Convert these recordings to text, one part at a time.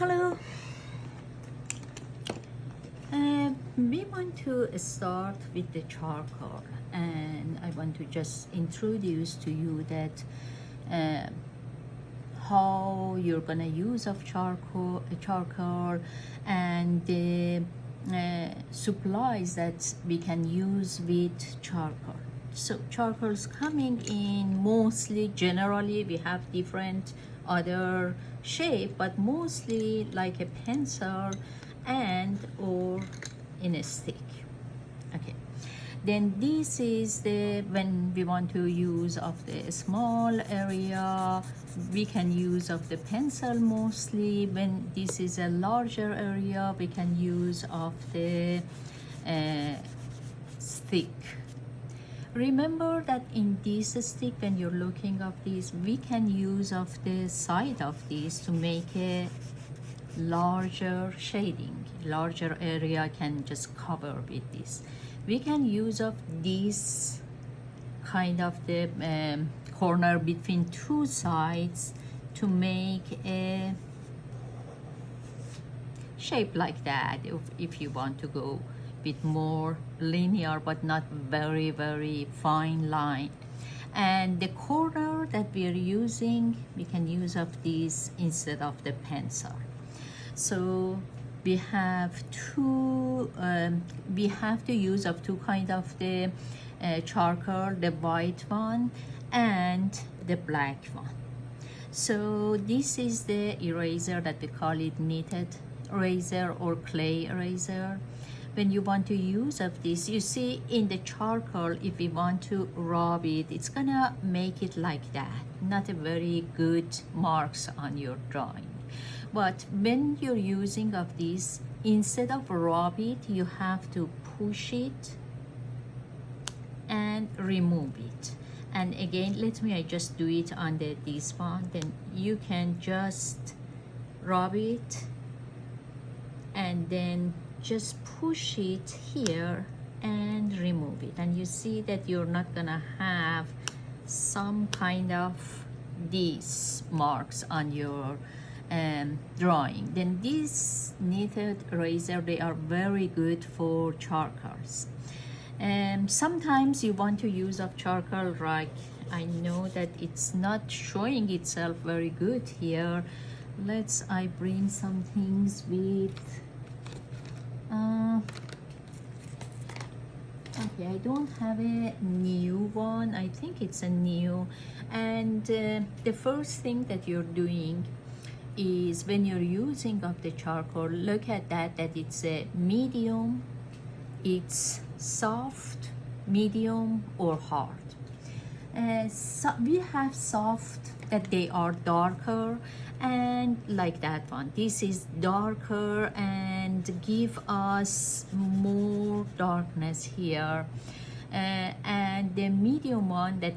Hello. We want to start with the charcoal, and I want to just introduce to you that how you're gonna use of charcoal and the supplies that we can use with charcoal. So charcoal's coming in mostly, generally we have different other shape, but mostly like a pencil and or in a stick. Okay, then this is the when we want to use of the small area, we can use of the pencil mostly. When this is a larger area, we can use of the stick. Remember that in this stick, when you're looking of this, we can use of the side of this to make a larger shading. Larger area can just cover with this. We can use of this kind of the corner between two sides to make a shape like that if you want to go with more linear but not very fine line. And the corner that we are using, we can use of this instead of the pencil. So we have we have to use of two kind of the charcoal, the white one and the black one. So this is the eraser that we call it knitted eraser or clay eraser. When you want to use of this, you see in the charcoal, if we want to rub it, it's gonna make it like that, not a very good marks on your drawing. But when you're using of this, instead of rub it, you have to push it and remove it. And again, I just do it on this one. Then you can just rub it and then just push it here and remove it. And you see that you're not gonna have some kind of these marks on your drawing. Then these knitted eraser, they are very good for charcoals. Sometimes you want to use of charcoal, right? I know that it's not showing itself very good here. I bring some things with okay, I don't have a new one. I think it's a new. And the first thing that you're doing is when you're using of the charcoal, look at that it's a medium, it's soft, medium or hard. So we have soft that they are darker, and like that one, this is darker and give us more darkness here. And the medium one, that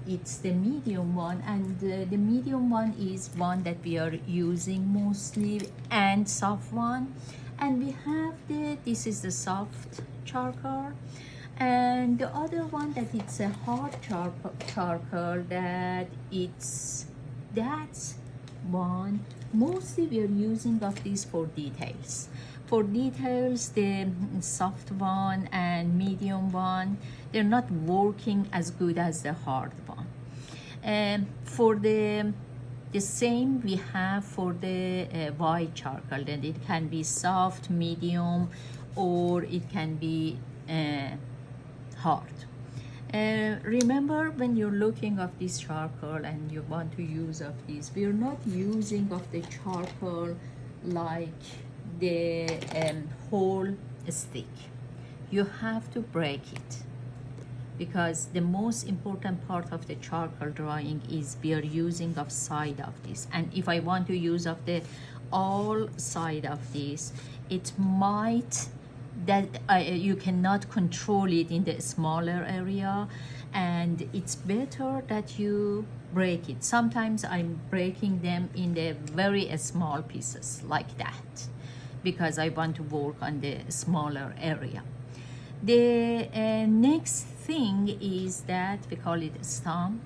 it's the medium one, and the medium one is one that we are using mostly, and soft one. And we have this is the soft charcoal, and the other one that it's a hard charcoal, that's one. Mostly we are using of these for details. For details, the soft one and medium one, they're not working as good as the hard one. For the same we have for the white charcoal, then it can be soft, medium, or it can be hard. Remember, when you're looking of this charcoal and you want to use of this, we're not using of the charcoal like the whole stick. You have to break it, because the most important part of the charcoal drawing is we are using of side of this. And if I want to use of the all side of this, it might that you cannot control it in the smaller area, and it's better that you break it. Sometimes I'm breaking them in the very small pieces like that, because I want to work on the smaller area. The next thing is that we call it stump.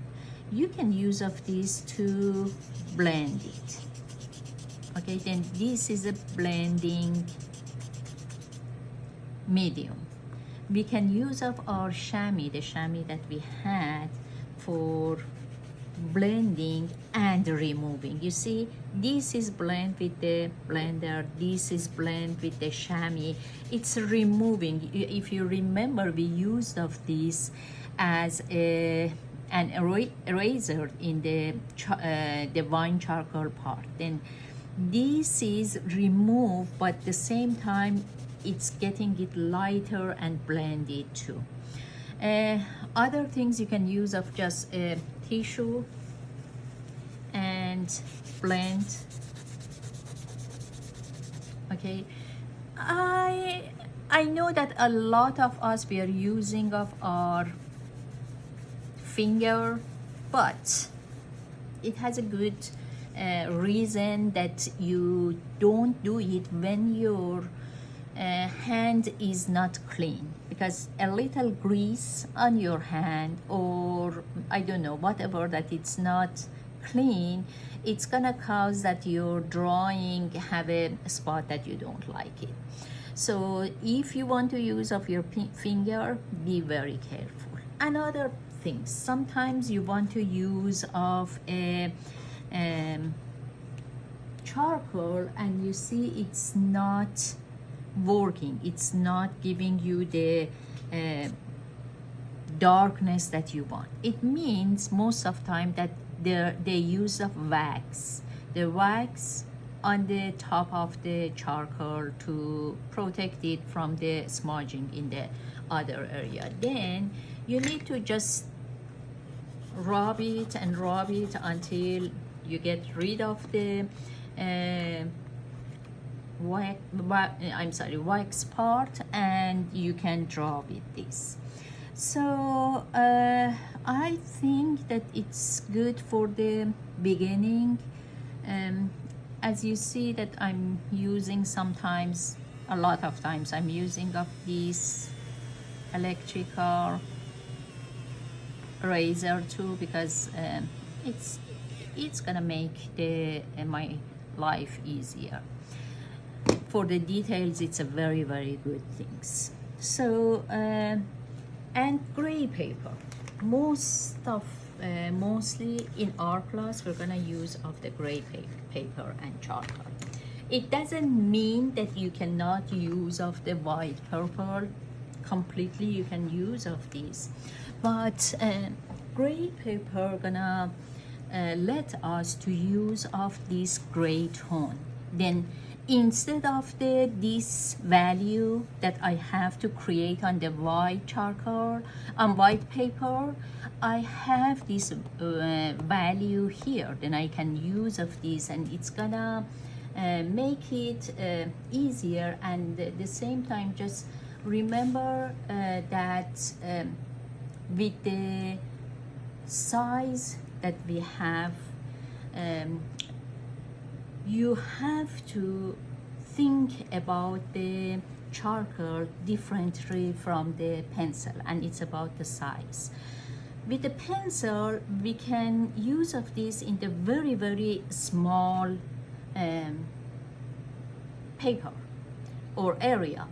You can use of these to blend it. Okay, then this is a blending medium. We can use of our chamois, the chamois that we had for blending and removing. You see, this is blend with the blender, this is blend with the chamois. It's removing. If you remember, we used of this as an eraser in the wine charcoal part. Then this is removed, but at the same time it's getting it lighter and blended too. Other things you can use of just a tissue and blend. Okay, I know that a lot of us, we are using of our finger, but it has a good reason that you don't do it when your hand is not clean, because a little grease on your hand, or I don't know, whatever, that it's not clean, it's gonna cause that your drawing have a spot that you don't like it. So if you want to use of your finger, be very careful. Another thing, sometimes you want to use of a charcoal and you see it's not working, it's not giving you the darkness that you want. It means most of the time that the use of wax, the wax on the top of the charcoal to protect it from the smudging in the other area. Then you need to just rub it and rub it until you get rid of the wax part, and you can draw with this. So I think that it's good for the beginning. As you see that I'm using sometimes, a lot of times I'm using of this electrical razor too, because it's gonna make my life easier. For the details, it's a very good things. So and gray paper, mostly in our class we're gonna use of the gray paper and charcoal. It doesn't mean that you cannot use of the white purple completely, you can use of these, but gray paper gonna let us to use of this gray tone. Then instead of this value that I have to create on the white charcoal, on white paper, I have this value here. Then I can use of this, and it's gonna make it easier. And at the same time, just remember that with the size that we have, you have to think about the charcoal differently from the pencil, and it's about the size. With the pencil, we can use of this in the very small paper or area,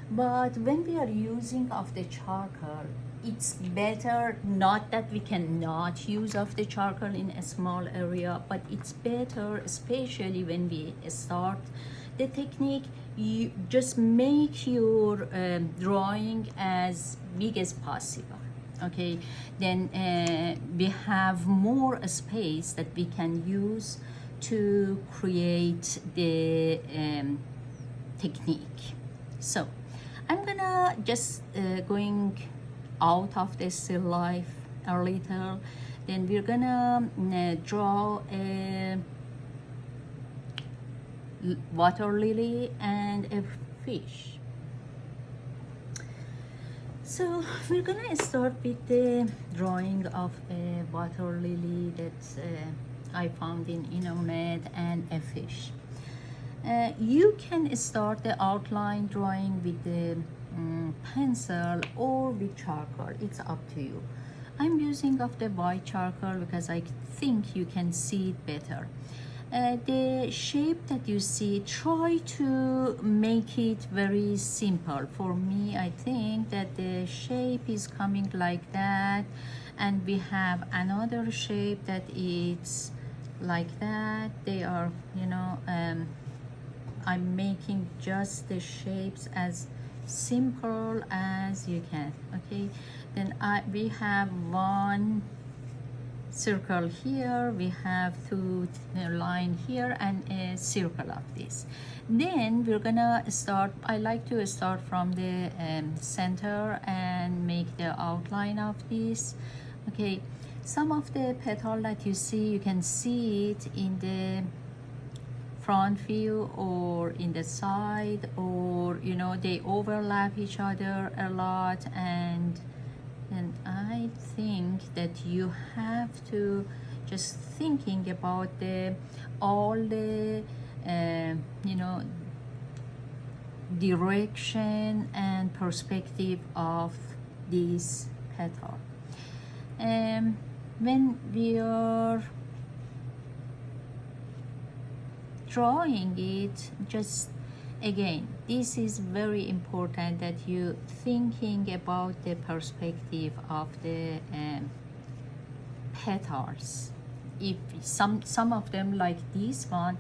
but when we are using of the charcoal, it's better, not that we cannot use of the charcoal in a small area, but it's better, especially when we start the technique, you just make your drawing as big as possible. Okay, then we have more space that we can use to create the technique. So I'm gonna just going out of the still life a little. Then we're gonna draw a water lily and a fish. So we're gonna start with the drawing of a water lily that I found in internet, and a fish. You can start the outline drawing with the pencil or with charcoal, it's up to you. I'm using of the white charcoal because I think you can see it better. The shape that you see, try to make it very simple. For me, I think that the shape is coming like that, and we have another shape that is like that. They are, I'm making just the shapes as simple as you can. Okay, then we have one circle here, we have two line here, and a circle of this. Then we're gonna start, I like to start from the center and make the outline of this. Okay, some of the petal that you see, you can see it in the front view or in the side, or they overlap each other a lot, and I think that you have to just thinking about all the direction and perspective of this petal. When we are drawing it, just again, this is very important that you thinking about the perspective of the petals. If some of them, like this one,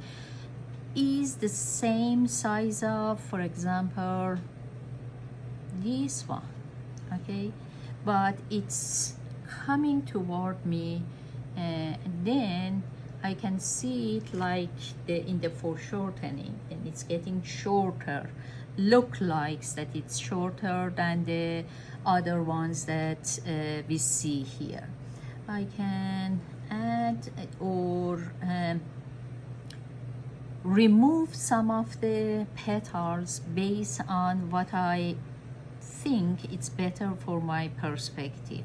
is the same size of, for example, this one, okay, but it's coming toward me, then I can see it like in the foreshortening, and it's getting shorter, look like that it's shorter than the other ones that we see here. I can add or remove some of the petals based on what I think it's better for my perspective.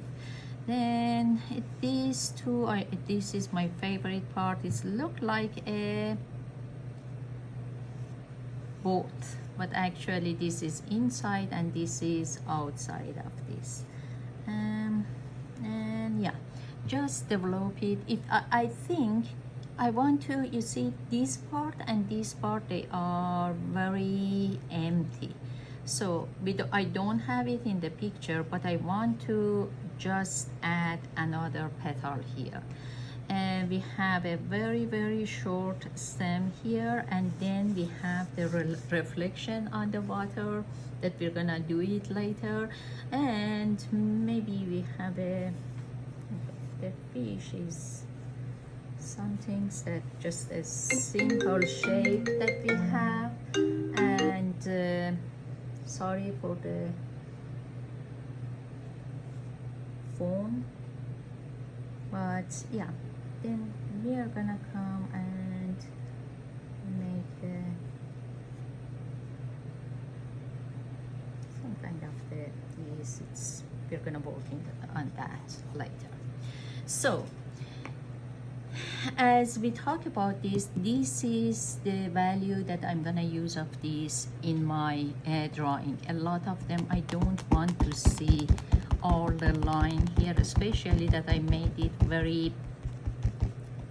Then these two, this is my favorite part. It look like a boat, but actually this is inside and this is outside of this. And yeah, just develop it. If I think I want to, you see, this part and this part, they are very empty. So I don't have it in the picture, but I want to just add another petal here. And we have a very, very short stem here, and then we have the reflection on the water that we're gonna do it later. And maybe we have the fish is some things that just a simple shape that we have. And sorry for the phone, but yeah, then we are gonna come and make some kind of we're gonna work on that later. So as we talk about this is the value that I'm gonna use of this in my drawing. A lot of them I don't want to see all the line here, especially that I made it very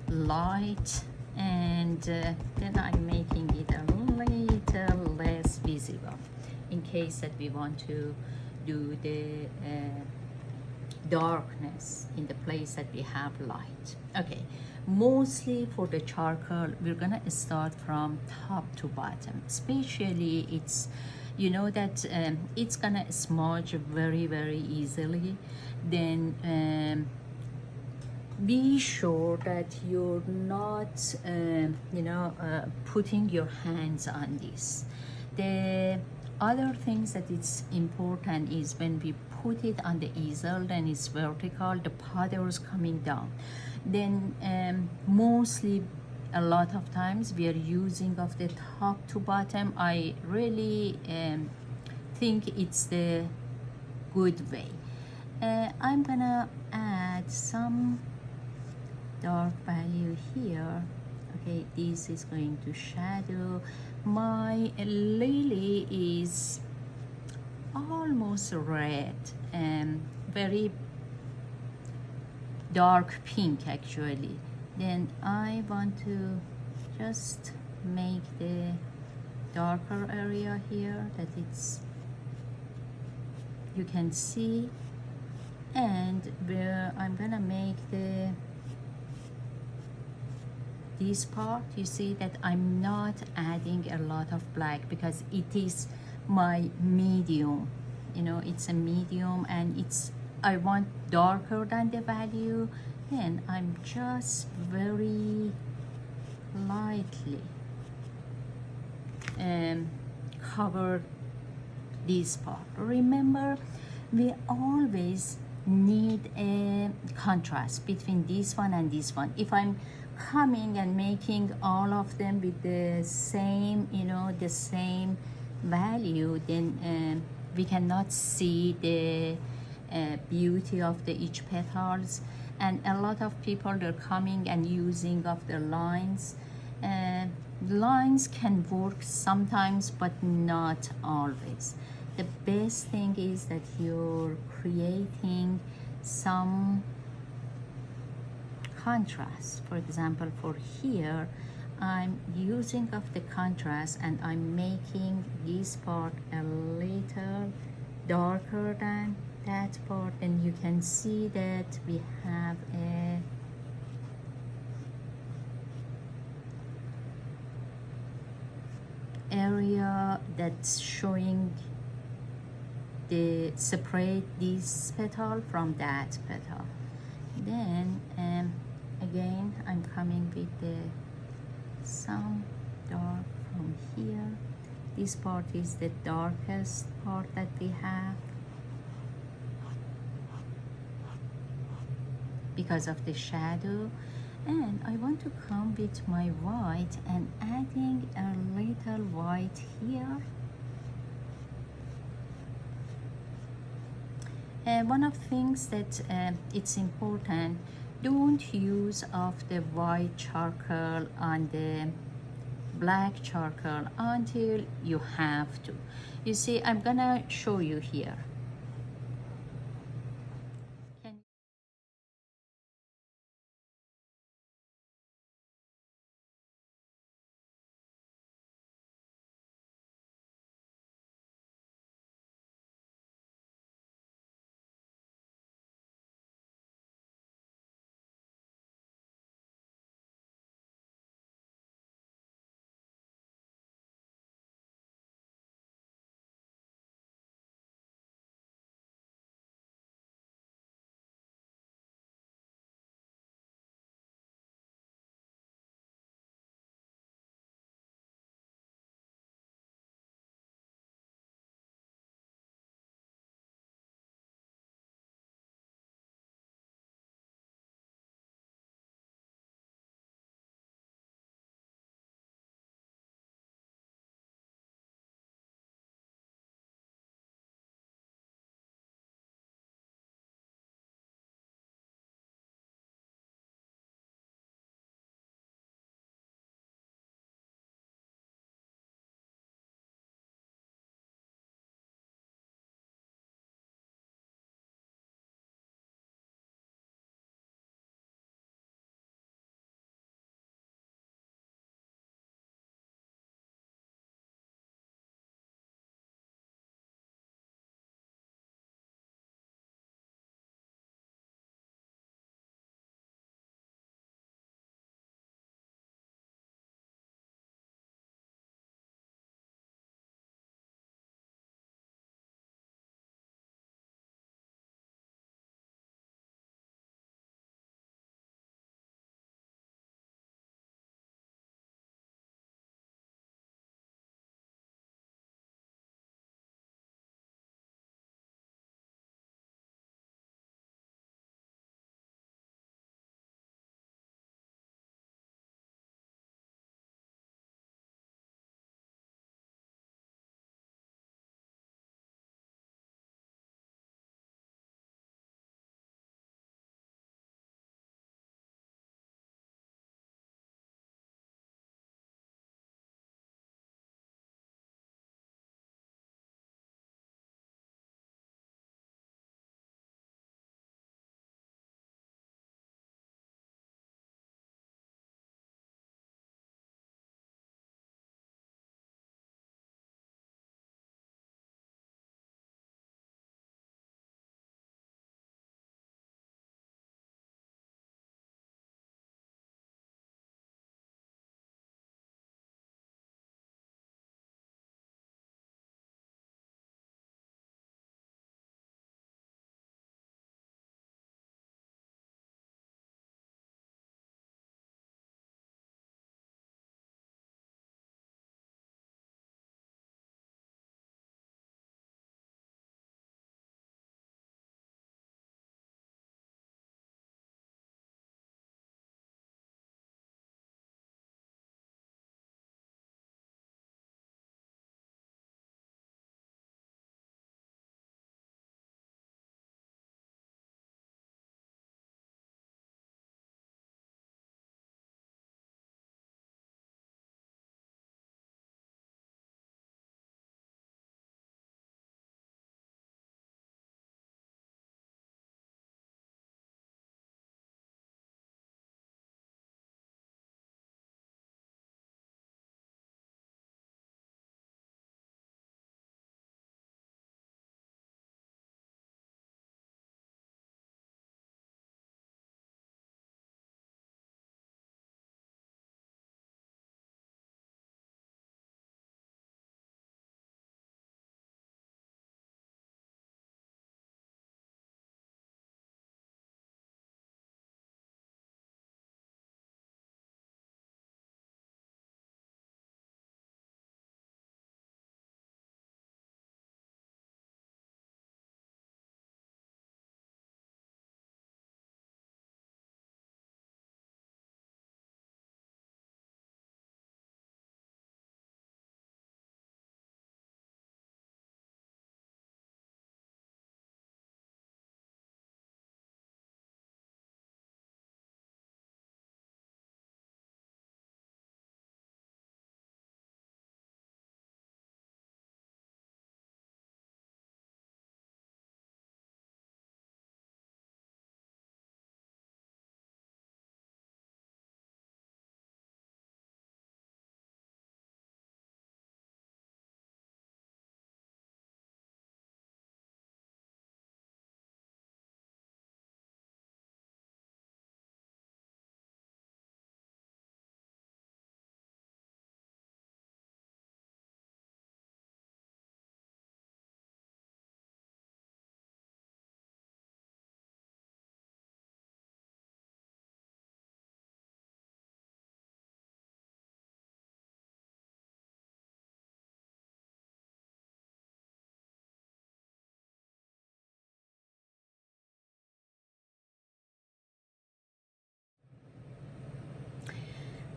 light, and then I'm making it a little less visible in case that we want to do the darkness in the place that we have light. Okay, mostly for the charcoal, we're gonna start from top to bottom. Especially it's, that it's gonna smudge very, very easily. Then be sure that you're not putting your hands on this. The other things that it's important is when we put it on the easel, then it's vertical, the powders coming down. Then mostly a lot of times we are using of the top to bottom. I really think it's the good way. I'm gonna add some dark value here. Okay, this is going to shadow. My lily is almost red and very dark pink actually. Then I want to just make the darker area here that it's you can see, and where I'm gonna make this part, you see that I'm not adding a lot of black because it is my medium, you know, it's a medium and it's I want darker than the value. Then I'm just very lightly cover this part. Remember, we always need a contrast between this one and this one. If I'm coming and making all of them with the same, you know, the same value, then we cannot see the beauty of the each petals. And a lot of people, they're coming and using of the lines. Lines can work sometimes, but not always. The best thing is that you're creating some contrast. For example, for here, I'm using of the contrast and I'm making this part a little darker than that part, and you can see that we have a area that's showing the separate this petal from that petal. Then again I'm coming with the some dark from here. This part is the darkest part that we have because of the shadow, and I want to come with my white and adding a little white here. One of the things that it's important, don't use of the white charcoal on the black charcoal until you have to. You see, I'm gonna show you here.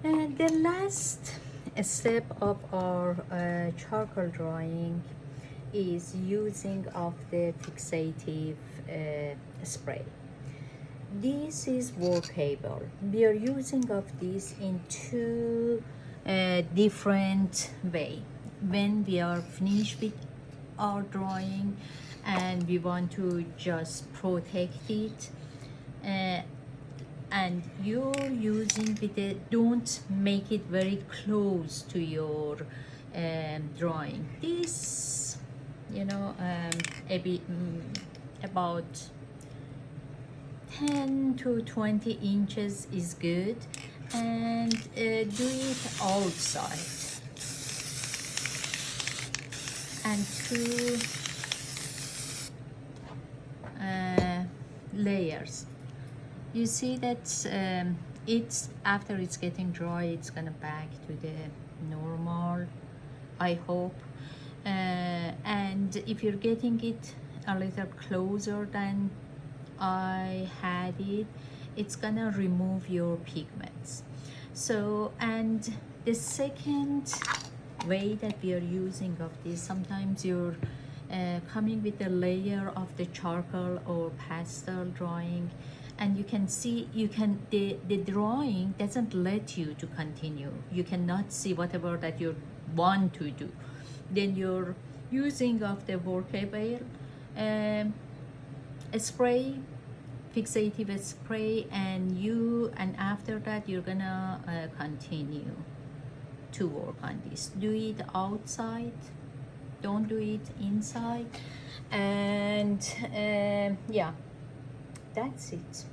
And the last step of our charcoal drawing is using of the fixative spray. This is workable. We are using of this in two different way. When we are finished with our drawing and we want to just protect it, uh, and you're using with it, don't make it very close to your drawing. This, you know, a bit, about 10 to 20 inches is good, and do it outside. And two layers. You see that it's, after it's getting dry, it's gonna back to the normal, I hope. And if you're getting it a little closer than I had it, it's gonna remove your pigments. So, and the second way that we are using of this, sometimes you're coming with a layer of the charcoal or pastel drawing, and you can see, the drawing doesn't let you to continue. You cannot see whatever that you want to do. Then you're using of the workable spray, fixative spray, and after that you're gonna continue to work on this. Do it outside, don't do it inside. And yeah, that's it.